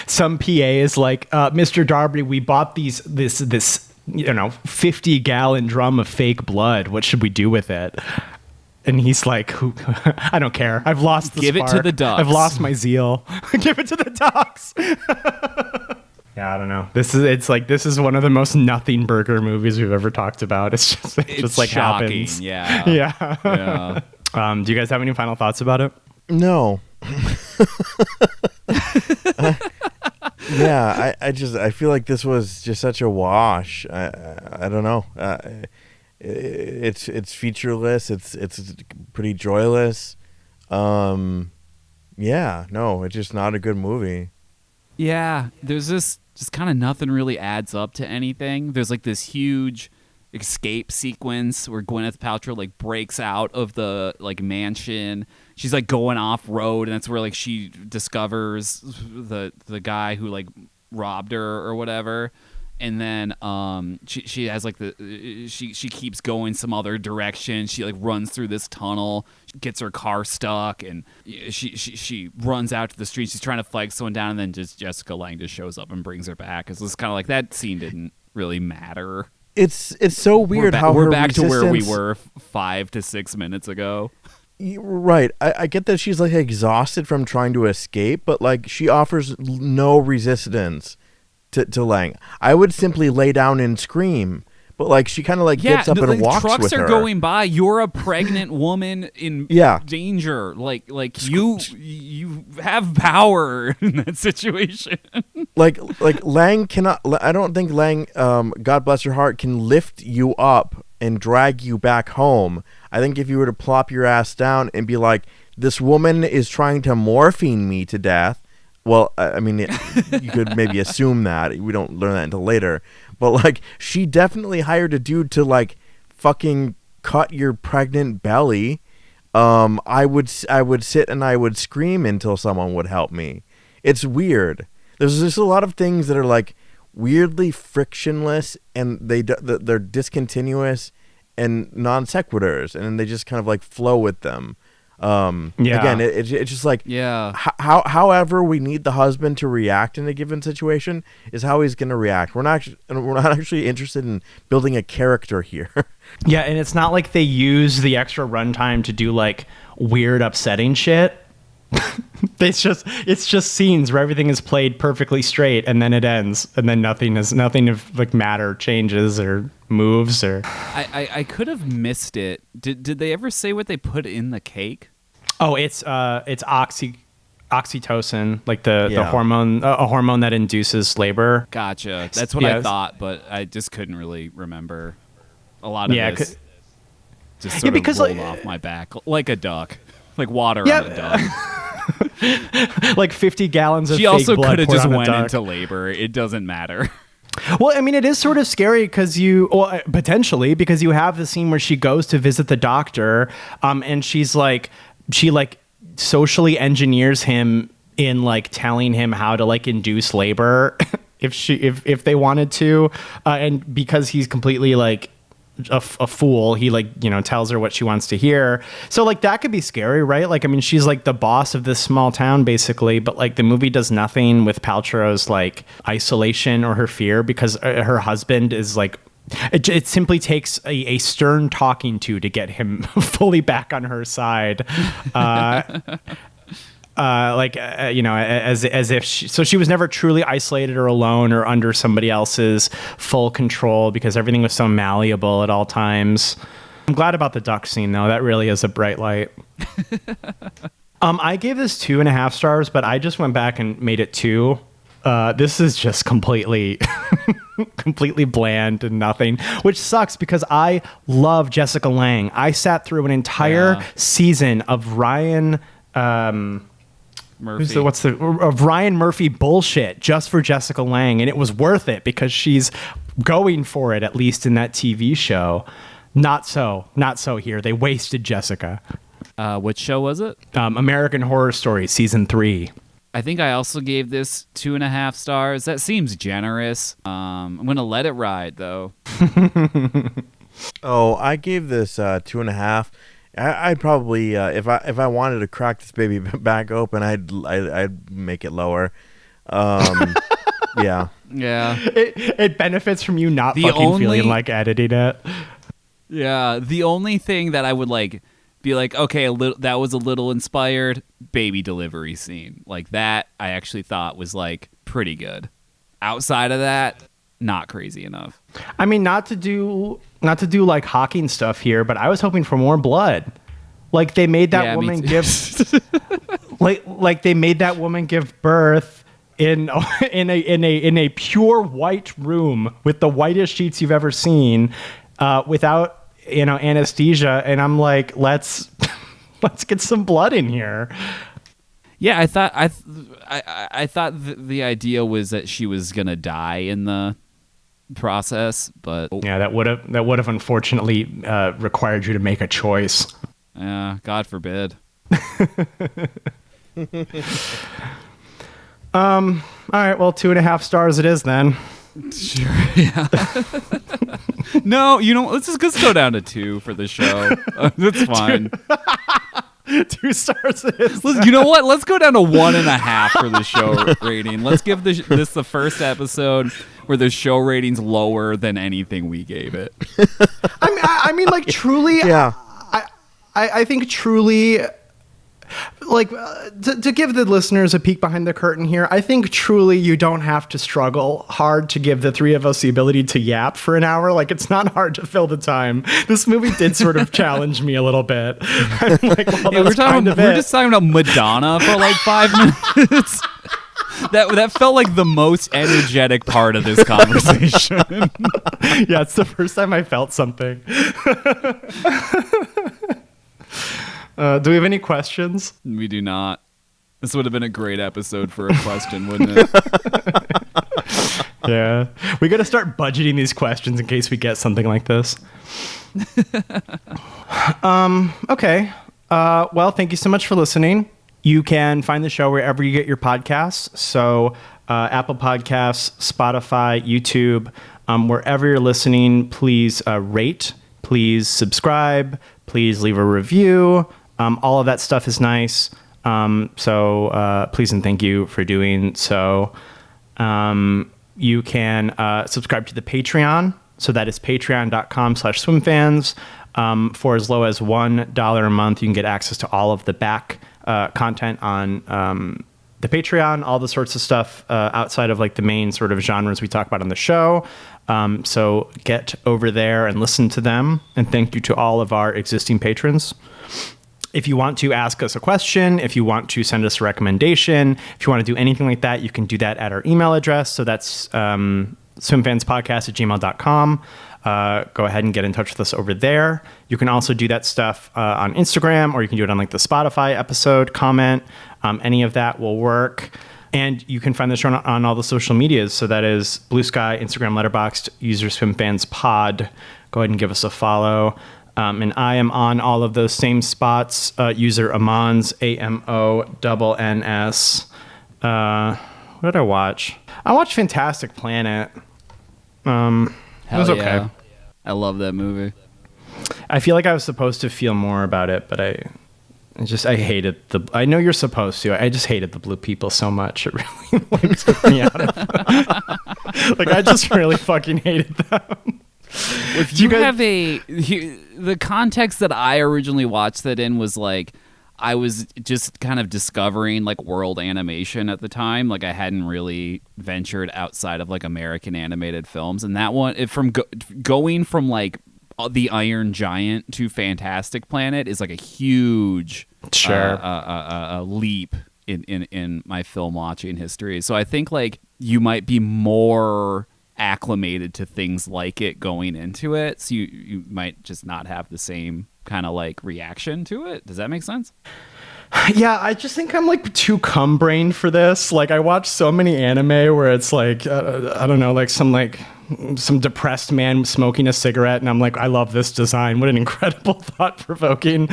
S1: Some PA is like, Mr. Darby, we bought this 50-gallon drum of fake blood. What should we do with it? And he's like, I don't care. I've lost the
S3: Give
S1: spark.
S3: it to the ducks.
S1: I've lost my zeal. Give it to the ducks. Yeah, I don't know. This is one of the most nothing burger movies we've ever talked about. It's just like
S3: shocking.
S1: happens.
S3: Yeah.
S1: Yeah. Do you guys have any final thoughts about it?
S2: No. I feel like this was just such a wash. I don't know. It's featureless. It's pretty joyless. It's just not a good movie.
S3: Yeah, there's this just kind of nothing really adds up to anything. There's like this huge escape sequence where Gwyneth Paltrow like breaks out of the like mansion. She's like going off road, and that's where like she discovers the guy who like robbed her or whatever. And then she has like she keeps going some other direction. She like runs through this tunnel, gets her car stuck, and she runs out to the street. She's trying to flag someone down, and then just Jessica Lange just shows up and brings her back. It's kind of like that scene didn't really matter.
S2: It's so weird how
S3: we're
S2: her
S3: back
S2: resistance...
S3: to where we were 5 to 6 minutes ago.
S2: Right. I get that she's like exhausted from trying to escape, but like she offers no resistance to Lange. I would simply lay down and scream, but like she kind of like gets up and walks with her.
S3: Trucks are going by. You're a pregnant woman in danger. Like you have power in that situation.
S2: like Lange cannot. I don't think Lange, God bless her heart, can lift you up and drag you back home. I think if you were to plop your ass down and be like, this woman is trying to morphine me to death. Well, I mean, you could maybe assume that. We don't learn that until later. But, like, she definitely hired a dude to, like, fucking cut your pregnant belly. I would sit and I would scream until someone would help me. It's weird. There's just a lot of things that are, like, weirdly frictionless, and they're discontinuous and non sequiturs, and they just kind of, like, flow with them. Again, it's just like however we need the husband to react in a given situation is how he's going to react. We're not actually interested in building a character here.
S1: Yeah, and it's not like they use the extra runtime to do like weird, upsetting shit. It's just scenes where everything is played perfectly straight, and then it ends, and then nothing of like matter changes or moves or.
S3: I could have missed it. Did they ever say what they put in the cake?
S1: Oh, it's oxytocin, like the hormone, a hormone that induces labor.
S3: Gotcha. That's what I thought, but I just couldn't really remember a lot of this. Just sort of rolled off my back like a duck, like water on a duck.
S1: Like 50 gallons of
S3: she
S1: fake
S3: also
S1: blood
S3: could have just went
S1: duck.
S3: into labor. It doesn't matter.
S1: Well, I mean, it is sort of scary because potentially because you have the scene where she goes to visit the doctor, and she socially engineers him in like telling him how to like induce labor if they wanted to, and because he's completely like a fool, he like, you know, tells her what she wants to hear. So like that could be scary, right? Like, I mean, she's like the boss of this small town basically, but like the movie does nothing with Paltrow's like isolation or her fear because her husband is like, it simply takes a stern talking to get him fully back on her side. You know, as if she was never truly isolated or alone or under somebody else's full control because everything was so malleable at all times. I'm glad about the duck scene though. That really is a bright light. I gave this 2.5 stars, but I just went back and made it 2. This is just completely bland and nothing, which sucks because I love Jessica Lange. I sat through an entire season of Ryan
S3: Murphy.
S1: Of Ryan Murphy bullshit just for Jessica Lange, and it was worth it because she's going for it, at least in that TV show. Not so here. They wasted Jessica.
S3: What show was it?
S1: American Horror Story season 3.
S3: I think I also gave this 2.5 stars. That seems generous. I'm gonna let it ride though.
S2: Oh, I gave this 2.5. I'd probably if I wanted to crack this baby back open, I'd make it lower. Yeah.
S1: It benefits from you not feeling like editing it.
S3: Yeah. The only thing that I would like be like, okay, that was a little inspired. Baby delivery scene like that, I actually thought was like pretty good. Outside of that, not crazy enough.
S1: I mean, not to do like Hawking stuff here, but I was hoping for more blood. Like they made that woman give, like they made that woman give birth in a pure white room with the whitest sheets you've ever seen, without anesthesia. And I'm like, let's get some blood in here.
S3: Yeah, I thought the idea was that she was gonna die in the process, but
S1: yeah, that would have unfortunately required you to make a choice.
S3: Yeah, God forbid.
S1: All right, well, 2.5 stars it is then.
S3: Sure. Yeah. No, let's go down to 2 for the show. That's fine.
S1: 2 stars it is.
S3: You know what? Let's go down to 1.5 for the show rating. Let's give this the first episode where the show rating's lower than anything we gave it.
S1: I mean, like truly.
S2: Yeah.
S1: I think truly, like, to give the listeners a peek behind the curtain here, I think truly you don't have to struggle hard to give the three of us the ability to yap for an hour. Like, it's not hard to fill the time. This movie did sort of challenge me a little bit. Like, well,
S3: we're just talking about Madonna for like 5 minutes. That felt like the most energetic part of this conversation.
S1: Yeah, it's the first time I felt something. Do we have any questions?
S3: We do not. This would have been a great episode for a question, wouldn't it?
S1: Yeah. We got to start budgeting these questions in case we get something like this. Okay. Well, thank you so much for listening. You can find the show wherever you get your podcasts. So Apple Podcasts, Spotify, YouTube, wherever you're listening, please rate, please subscribe, please leave a review. All of that stuff is nice. So please and thank you for doing so. You can subscribe to the Patreon. So that is patreon.com/swimfans. For as low as $1 a month, you can get access to all of the back content on the Patreon, all the sorts of stuff outside of like the main sort of genres we talk about on the show. So get over there and listen to them. And thank you to all of our existing patrons. If you want to ask us a question, if you want to send us a recommendation, if you want to do anything like that, you can do that at our email address. So that's swimfanspodcast@gmail.com. Go ahead and get in touch with us over there. You can also do that stuff on Instagram, or you can do it on like the Spotify episode comment. Any of that will work. And you can find the show on all the social medias. So that is Blue Sky, Instagram, Letterboxd, user SwimFansPod. Go ahead and give us a follow. And I am on all of those same spots. User Amons, AMONNS. What did I watch? I watched Fantastic Planet. It was okay.
S3: Yeah. I love that movie.
S1: I feel like I was supposed to feel more about it, but I hated I know you're supposed to. I just hated the blue people so much. It really like, took me out of like I just really fucking hated them.
S3: If you have the context that I originally watched that in was like, I was just kind of discovering like world animation at the time. Like I hadn't really ventured outside of like American animated films, and that one, going from like the Iron Giant to Fantastic Planet is like a huge leap in my film watching history. So I think like you might be more acclimated to things like it going into it, so you might just not have the same kind of like reaction to it. Does that make sense?
S1: Yeah, I just think I'm like too cum-brained for this. Like I watch so many anime where it's like I don't know, like some depressed man smoking a cigarette, and I'm like, I love this design. What an incredible, thought-provoking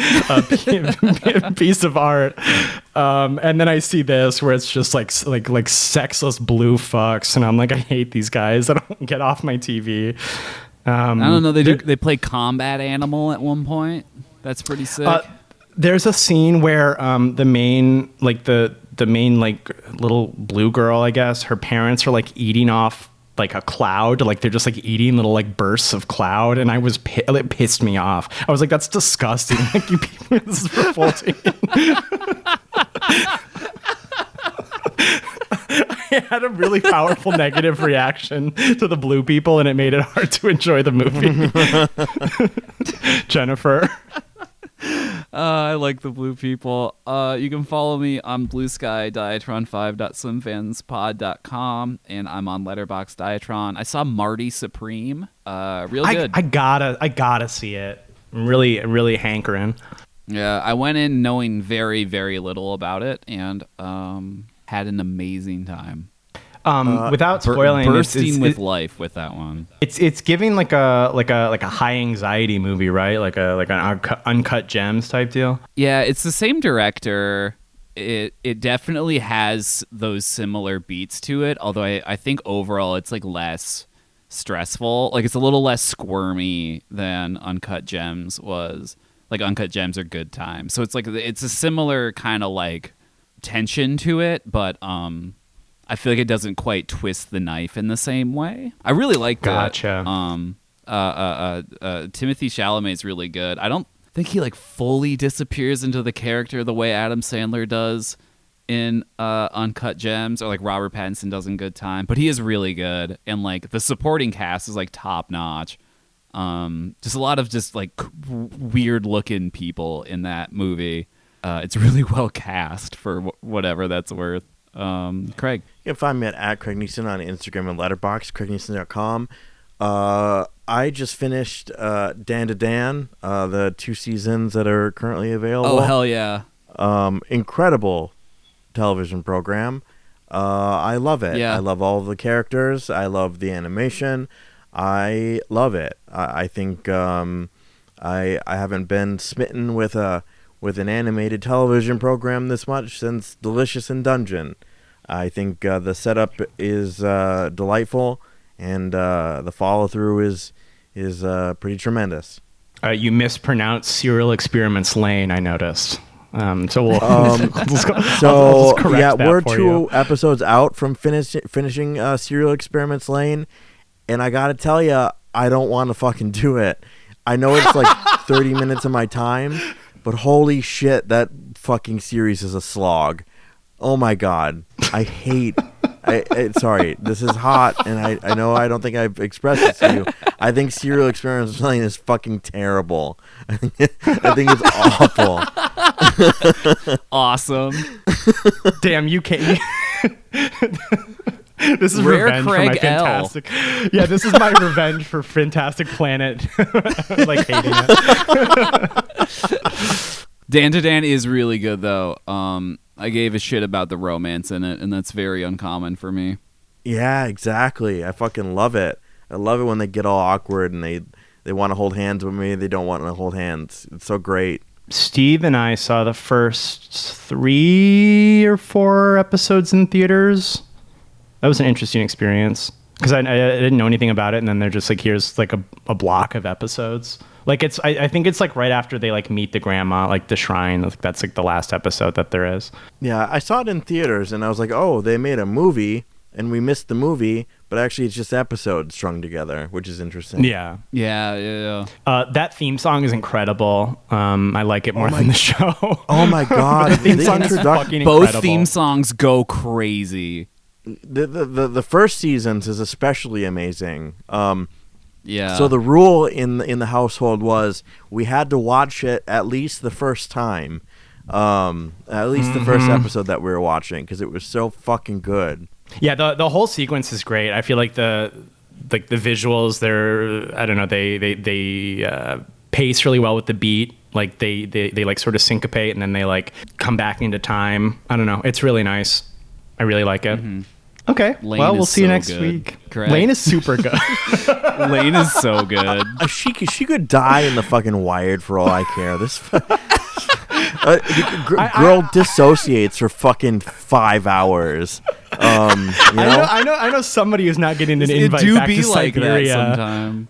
S1: piece of art. And then I see this where it's just like sexless blue fucks, and I'm like, I hate these guys. I don't get off my TV.
S3: I don't know. They play Combat Animal at one point. That's pretty sick.
S1: There's a scene where the main like the main like little blue girl, I guess, her parents are like eating off like a cloud, like they're just like eating little like bursts of cloud, and it pissed me off. I was like, that's disgusting. Like you people, this is revolting. I had a really powerful negative reaction to the blue people, and it made it hard to enjoy the movie. Jennifer.
S3: I like the blue people. You can follow me on Blue Sky, diatron5.swimfanspod.com, and I'm on Letterboxd Diatron. I saw Marty Supreme. Real good.
S1: I gotta see it. I'm really hankering.
S3: Yeah, I went in knowing very, very little about it, and had an amazing time.
S1: Without spoiling,
S3: bursting with life with that one.
S1: It's giving like a high anxiety movie, right? Like an Uncut Gems type deal.
S3: Yeah, it's the same director. It definitely has those similar beats to it, although I think overall it's like less stressful. Like it's a little less squirmy than Uncut Gems was. Like Uncut Gems are good times. So it's like it's a similar kind of like tension to it, but I feel like it doesn't quite twist the knife in the same way. I really like that.
S1: Gotcha.
S3: Timothy Chalamet's really good. I don't think he like fully disappears into the character the way Adam Sandler does in Uncut Gems, or like Robert Pattinson does in Good Time, but he is really good, and like the supporting cast is like top notch. Just a lot of just like weird looking people in that movie. It's really well cast for whatever that's worth. Craig.
S2: You can find me at Craig Neeson on Instagram and Letterboxd, craigneeson.com. I just finished Dan to Dan, the 2 seasons that are currently available.
S3: Oh, hell yeah.
S2: Incredible television program. I love it.
S3: Yeah.
S2: I love all of the characters. I love the animation. I love it. I think I haven't been smitten with an animated television program this much since Delicious in Dungeon. I think the setup is delightful, and the follow through is pretty tremendous.
S1: You mispronounced Serial Experiments Lane, I noticed. So we'll let's go,
S2: So
S1: I'll correct
S2: yeah,
S1: that
S2: we're
S1: for
S2: 2
S1: you.
S2: episodes out from finishing Serial Experiments Lane, and I gotta tell you, I don't want to fucking do it. I know it's like 30 minutes of my time, but holy shit, that fucking series is a slog. Oh my god, I hate. Sorry, this is hot, and I know I don't think I've expressed this to you. I think Serial Experiments Lane is fucking terrible. I think it's awful.
S3: Awesome.
S1: Damn, you can't. This is
S3: Rare
S1: revenge
S3: Craig
S1: for my
S3: L.
S1: fantastic. Yeah, this is my revenge for Fantastic Planet. Like hating it.
S3: Dan to Dan is really good though. I gave a shit about the romance in it, and that's very uncommon for me.
S2: Yeah, exactly. I fucking love it. I love it when they get all awkward and they want to hold hands with me. They don't want to hold hands. It's so great.
S1: Steve and I saw the first 3 or 4 episodes in theaters. That was an interesting experience because I didn't know anything about it, and then they're just like, here's like a block of episodes. Like I think it's like right after they like meet the grandma, like the shrine. Like that's like the last episode that there is.
S2: Yeah, I saw it in theaters and I was like, oh, they made a movie and we missed the movie, but actually it's just episodes strung together, which is interesting.
S1: Yeah. That theme song is incredible. I like it more than the show.
S2: Oh my god,
S1: theme
S2: the
S1: song is
S2: introduction.
S1: fucking
S3: Both
S1: incredible.
S3: theme songs go crazy.
S2: The first seasons is especially amazing.
S3: Yeah.
S2: So the rule in the household was we had to watch it at least the first time, at least the first episode that we were watching because it was so fucking good.
S1: Yeah, the whole sequence is great. I feel like the visuals, they're, I don't know, they pace really well with the beat. Like they like sort of syncopate and then they like come back into time. I don't know. It's really nice. I really like it. Mm-hmm. Okay.
S3: Lane
S1: well, we'll
S3: is
S1: see you
S3: so
S1: next
S3: good.
S1: week.
S3: Correct.
S1: Lane is super good.
S3: Lane is so good.
S2: She could die in the fucking Wired for all I care. This girl dissociates for fucking 5 hours. You know?
S1: I know somebody who's not getting an
S3: It
S1: invite
S3: do
S1: back
S3: be
S1: to
S3: like
S1: Siberia.
S3: that sometime.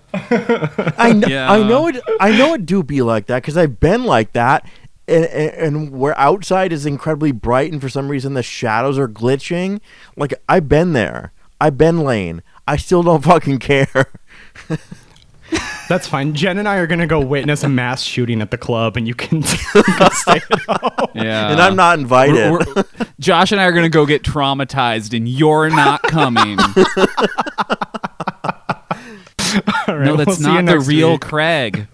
S2: I know it do be like that because I've been like that. And where outside is incredibly bright and for some reason the shadows are glitching, like I've been there. I've been Lane. I still don't fucking care.
S1: That's fine. Jen and I are gonna go witness a mass shooting at the club, and you can stay at home.
S3: Yeah.
S2: And I'm not invited.
S3: Josh and I are going to go get traumatized, and you're not coming.
S1: All right,
S3: No, that's
S1: we'll see you
S3: not the
S1: next
S3: real
S1: week.
S3: Craig.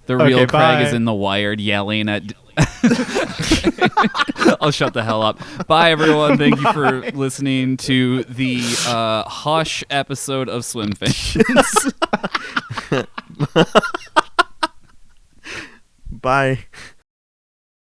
S3: The real
S1: Okay,
S3: Craig
S1: bye.
S3: is in the Wired yelling at... I'll shut the hell up. Bye, everyone. Thank you for listening to the Hush episode of SWIMFANS.
S2: Bye.